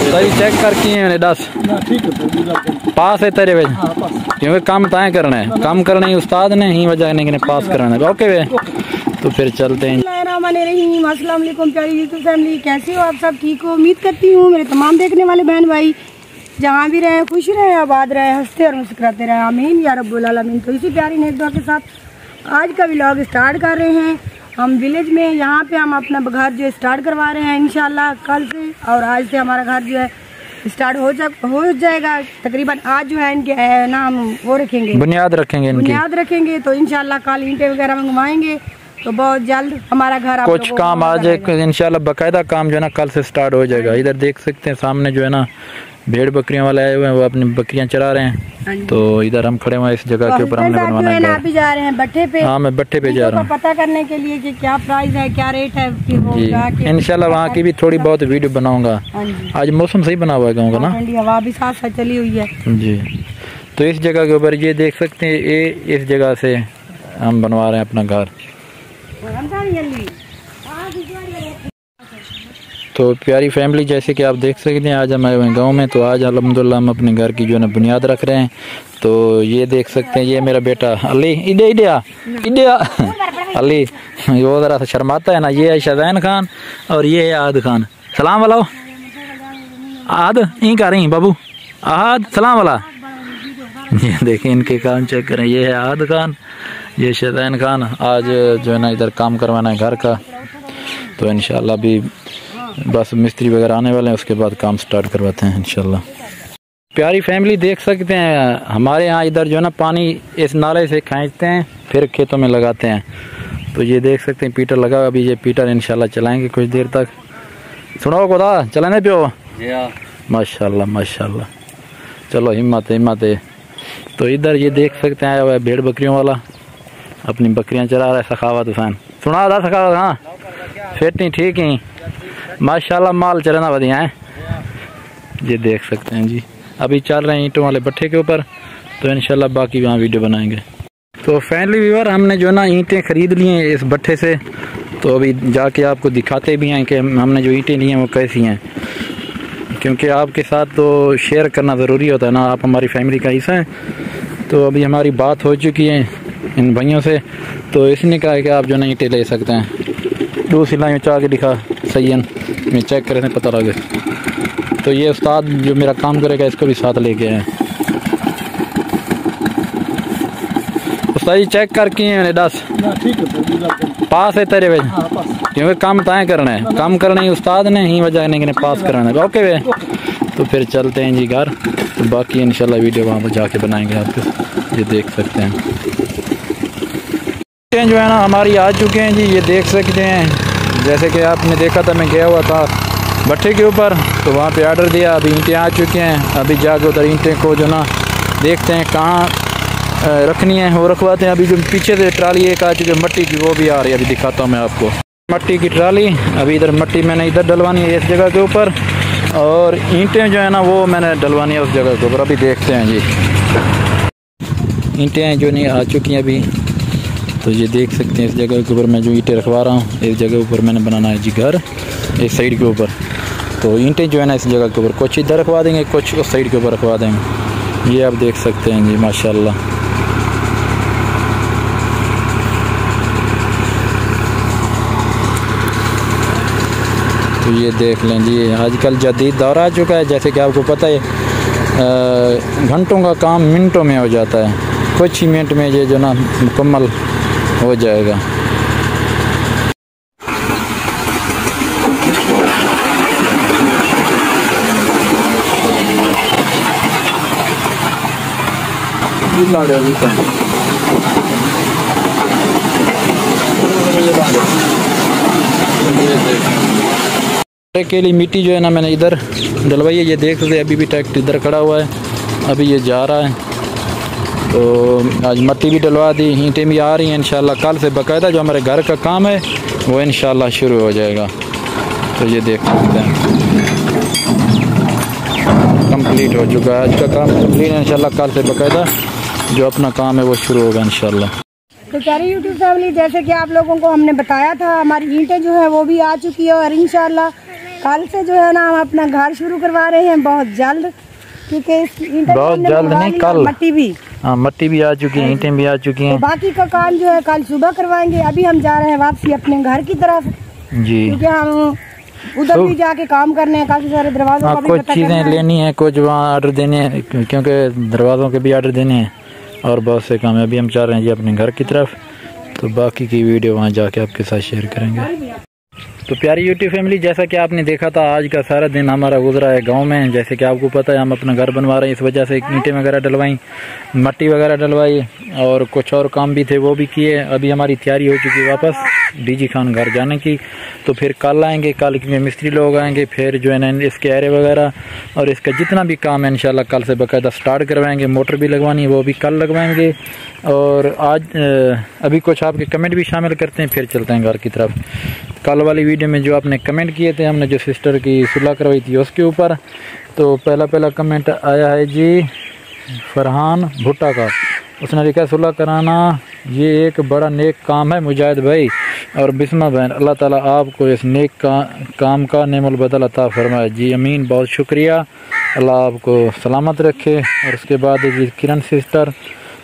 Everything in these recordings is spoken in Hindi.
सही चेक करके मैंने 10 पास है तेरे वे क्योंकि काम ताए करना है, काम करना ही उस्ताद ने ही वजह नहीं पास कराना है। ओके वे तो फिर चलते हैं। अस्सलाम वालेकुम प्यारी यूट्यूब फैमिली, कैसे हो आप सब? ठीक हो? उम्मीद करती हूँ मेरे तमाम देखने वाले बहन भाई जहाँ भी रहे खुश रहे, आबाद रहे, हंसते और मुस्कुराते रहे, आमीन या रब्बुल आलमीन। तो इसी प्यारी नेक दुआ के साथ आज का व्लॉग स्टार्ट कर रहे हैं। हम विलेज में यहाँ पे हम अपना घर जो स्टार्ट करवा रहे हैं इंशाल्लाह कल से, और आज से हमारा घर जो है स्टार्ट हो जाएगा तकरीबन। आज जो है इनके ना हम वो रखेंगे, बुनियाद रखेंगे तो इंशाल्लाह कल ईंटें वगैरह मंगवाएंगे तो बहुत जल्द हमारा घर कुछ काम आज इंशाल्लाह बाकायदा काम जो है ना कल से स्टार्ट हो जाएगा। इधर देख सकते हैं सामने जो है ना भेड़ बकरियां वाले आए हुए हैं, वो अपनी बकरियां चरा रहे हैं। तो इधर हम खड़े हुए इस जगह के ऊपर हमने बनवाना है। आप भी जा रहे हैं भट्टे पे? हाँ मैं भट्टे पे जा रहा हूँ पता करने के लिए कि क्या प्राइस है, क्या रेट है जी। इंशाल्लाह वहाँ की भी थोड़ी बहुत वीडियो बनाऊंगा। आज मौसम सही बना हुआ है गाँव का ना, ठंडी हवा भी साथ साथ चली हुई है जी। तो इस जगह के ऊपर ये देख सकते हैं, ये इस जगह से हम बनवा रहे हैं अपना घर। तो प्यारी फैमिली जैसे कि आप देख सकते हैं आज हम आए हुए हैं गाँव में। तो आज अल्हम्दुलिल्लाह हम अपने घर की जो है ना बुनियाद रख रहे हैं। तो ये देख सकते हैं, ये मेरा बेटा अली इडिया अली, वो ज़रा सा शर्माता है ना। ये है शाहजैन खान और ये है आद खान। सलाम वाला आद यहीं कर रही बाबू, आद सलाम वाला। ये देखें इनके काम चेक करें, ये है आद खान, ये शाहजैन खान। आज जो है ना इधर काम करवाना है घर का। तो इंशाल्लाह भी बस मिस्त्री वगैरह आने वाले हैं, उसके बाद काम स्टार्ट करवाते हैं इंशाल्लाह। प्यारी फैमिली देख सकते हैं हमारे यहाँ इधर जो है ना पानी इस नाले से खींचते हैं फिर खेतों में लगाते हैं। तो ये देख सकते हैं पीटर लगा, अभी ये पीटर इंशाल्लाह चलाएंगे कुछ देर तक। सुनाओ खुदा चलाने पे हो? माशाल्लाह माशाल्लाह, चलो हिम्मत है। तो इधर ये देख सकते हैं आया हुआ है भेड़ बकरियों वाला, अपनी बकरियां चरा रहा है सखावत हुसैन। सुना था सखावत? हाँ फिट नहीं ठीक ही माशाल्लाह, माल चलना बढ़िया है। ये देख सकते हैं जी अभी चल रहे हैं ईंटों वाले भट्ठे के ऊपर। तो इंशाल्लाह बाकी वहाँ वीडियो बनाएंगे। तो फैमिली व्यूअर हमने जो ना ईंटें खरीद ली हैं इस भट्ठे से, तो अभी जाके आपको दिखाते भी हैं कि हमने जो ईंटें ली हैं वो कैसी हैं, क्योंकि आपके साथ तो शेयर करना ज़रूरी होता है ना, आप हमारी फैमिली का हिस्सा हैं। तो अभी हमारी बात हो चुकी है इन भाइयों से, तो इसने कहा कि आप जो ना ईंटें ले सकते हैं। 2 सिलाई चाह के दिखा सही है, मैं चेक करे पता लगे। तो ये उस्ताद जो मेरा काम करेगा इसको भी साथ लेके आए। उस्ताद जी चेक करके मैंने 10 पास है तेरे वे क्योंकि काम ताए करना है, काम करना ही उस्ताद ने ही वजह नहीं पास कराना है। ओके वे तो फिर चलते हैं जी घर। तो बाकी इंशाल्लाह वीडियो वहाँ पर जाके बनाएंगे आपको। ये देख सकते हैं जो है ना हमारी आ चुके हैं जी, ये देख सकते हैं। जैसे कि आपने देखा था मैं गया हुआ था भट्टे के ऊपर, तो वहाँ पे ऑर्डर दिया, अभी ईंटें आ चुके हैं। अभी जाकर उधर ईंटें को जो ना देखते हैं कहाँ रखनी है वो रखवाते हैं। अभी जो पीछे से ट्राली एक आ चुकी है मट्टी की, वो भी आ रही है, अभी दिखाता हूँ मैं आपको मट्टी की ट्राली। अभी इधर मट्टी मैंने इधर डलवानी है इस जगह के ऊपर, और ईंटें जो है ना वो मैंने डलवानी है उस जगह के ऊपर। अभी देखते हैं जी ईंटें जो नहीं आ चुकी हैं अभी। तो ये देख सकते हैं इस जगह के ऊपर मैं जो ईंटें रखवा रहा हूँ, इस जगह ऊपर मैंने बनाना है जी घर इस साइड के ऊपर। तो ईंटें जो है ना इस जगह के ऊपर कुछ इधर रखवा देंगे, कुछ उस साइड के ऊपर रखवा देंगे। ये आप देख सकते हैं जी माशाल्लाह। तो ये देख लें जी आजकल जदीद दौर आ चुका है, जैसे कि आपको पता है घंटों का काम मिनटों में हो जाता है, कुछ ही मिनट में ये जो ना मुकम्मल हो जाएगा। के लिए मिट्टी जो है ना मैंने इधर डलवाई है। ये देख सकते अभी भी ट्रैक्टर इधर खड़ा हुआ है, अभी ये जा रहा है। तो आज मिट्टी भी डलवा दी, ईंटें भी आ रही हैं। इंशाल्लाह कल से बाकायदा जो हमारे घर का काम है वो इंशाल्लाह शुरू हो जाएगा। तो ये देख सकते हैं कंप्लीट हो चुका है आज का काम कंप्लीट है। इंशाल्लाह कल से बाकायदा जो अपना काम है वो शुरू होगा इंशाल्लाह। तो प्यारी यूट्यूब फैमिली, जैसे कि आप लोगों को हमने बताया था, हमारी ईंटें जो है वो भी आ चुकी है और इंशाल्लाह कल से जो है ना हम अपना घर शुरू करवा रहे हैं बहुत जल्द, क्योंकि बहुत जल्द नहीं, कल मट्टी भी, हाँ मट्टी भी आ चुकी है, ईंटें भी आ चुकी हैं। तो बाकी का काम जो है कल सुबह करवाएंगे। अभी हम जा रहे हैं वापसी अपने घर की तरफ जी, क्योंकि हम उधर भी जाके काम करने हैं, काफी सारे दरवाजों का भी कुछ पता चीजें करना लेनी है, कुछ वहाँ ऑर्डर देने हैं, क्योंकि दरवाजों के भी ऑर्डर देने हैं और बहुत से काम है। अभी हम चाह रहे हैं जी अपने घर की तरफ, तो बाकी की वीडियो वहाँ जाके आपके साथ शेयर करेंगे। तो प्यारी यूट्यूब फैमिली, जैसा कि आपने देखा था आज का सारा दिन हमारा गुजरा है गांव में। जैसे कि आपको पता है हम अपना घर बनवा रहे हैं, इस वजह से ईंटें वगैरह डलवाई, मट्टी वगैरह डलवाई और कुछ और काम भी थे वो भी किए। अभी हमारी तैयारी हो चुकी है वापस डीजी खान घर जाने की, तो फिर कल आएंगे, कल क्योंकि मिस्त्री लोग आएंगे, फिर जो है ना इसके एरे वगैरह और इसका जितना भी काम है इंशाल्लाह कल से बाकायदा स्टार्ट करवाएंगे। मोटर भी लगवानी है वो भी कल लगवाएंगे। और आज अभी कुछ आपके कमेंट भी शामिल करते हैं, फिर चलते हैं घर की तरफ। कल वाली वीडियो में जो आपने कमेंट किए थे, हमने जो सिस्टर की सुलह करवाई थी उसके ऊपर, तो पहला कमेंट आया है जी फरहान भुट्टा का। उसने लिखा सुलह कराना ये एक बड़ा नेक काम है मुजाहिद भाई और बिस्मा बहन, अल्लाह ताला आपको इस नेक काम का नेमुल बदल अता फरमाए। जी अमीन, बहुत शुक्रिया, अल्लाह आपको सलामत रखे। और उसके बाद जी किरण सिस्टर,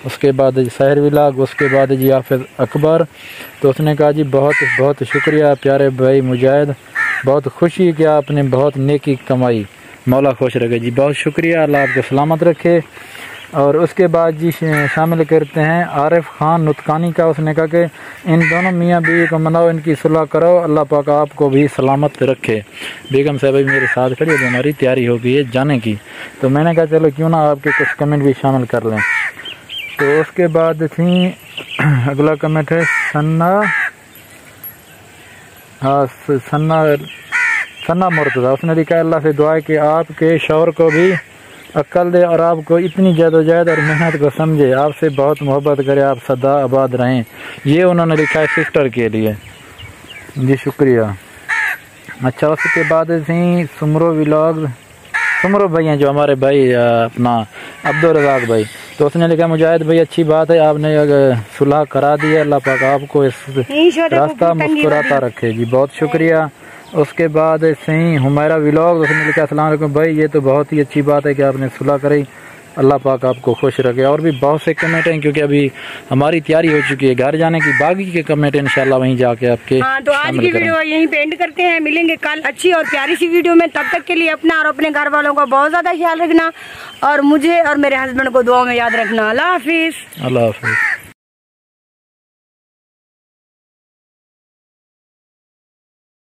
उसके बाद जी सहर विलाग, उसके बाद जी हाफिज अकबर। तो उसने कहा जी बहुत बहुत शुक्रिया प्यारे भाई मुजाहिद, बहुत खुशी कि आपने बहुत नेकी कमाई, मौला खुश रखे। जी बहुत शुक्रिया, अल्लाह आपको सलामत रखे। और उसके बाद जी शामिल करते हैं आरिफ खान नुतकानी का। उसने कहा कि इन दोनों मियाँ बीवी को मनाओ, इनकी सुलह करो, अल्लाह पाक आपको भी सलामत रखे। बेगम साहब भी मेरे साथ खड़ी है, हमारी तैयारी हो गई है जाने की, तो मैंने कहा चलो क्यों ना आपके कुछ कमेंट भी शामिल कर लें। तो उसके बाद थी अगला कमेंट है सन्ना मुर्तज़ा। उसने लिखा है अल्लाह से दुआ है कि आपके शौहर को भी अक्ल दे और आपको इतनी जदोजहद और मेहनत को समझे, आपसे बहुत मोहब्बत करे, आप सदा आबाद रहें। ये उन्होंने लिखा है सिस्टर के लिए, जी शुक्रिया। अच्छा, उसके बाद थी सुमरो व्लॉग, सुमरो भाई हैं जो हमारे भाई अपना अब्दुल रज़ाक भाई। तो उसने लिखा मुजाहिद भाई अच्छी बात है, आपने सुलह करा दी है, अल्लाह पाक आपको इस रास्ता मुस्कुराता रखे। जी बहुत शुक्रिया। उसके बाद सही हुमैरा व्लॉग, उसने लिखा अस्सलाम वालेकुम भाई, ये तो बहुत ही अच्छी बात है कि आपने सुलह कराई, अल्लाह पाक आपको खुश रखे। और भी बहुत से कमेंट हैं क्योंकि अभी हमारी तैयारी हो चुकी है घर जाने की, बाकी के कमेंट इंशाल्लाह वहीं जाके आपके। हाँ, तो आज की वीडियो यहीं पे एंड करते हैं, मिलेंगे कल अच्छी और प्यारी सी वीडियो में। तब तक के लिए अपना और अपने घर वालों का बहुत ज्यादा ख्याल रखना और मुझे और मेरे हस्बैंड को दुआ में याद रखना। अल्लाह हाफिज। अल्लाह हाफिज।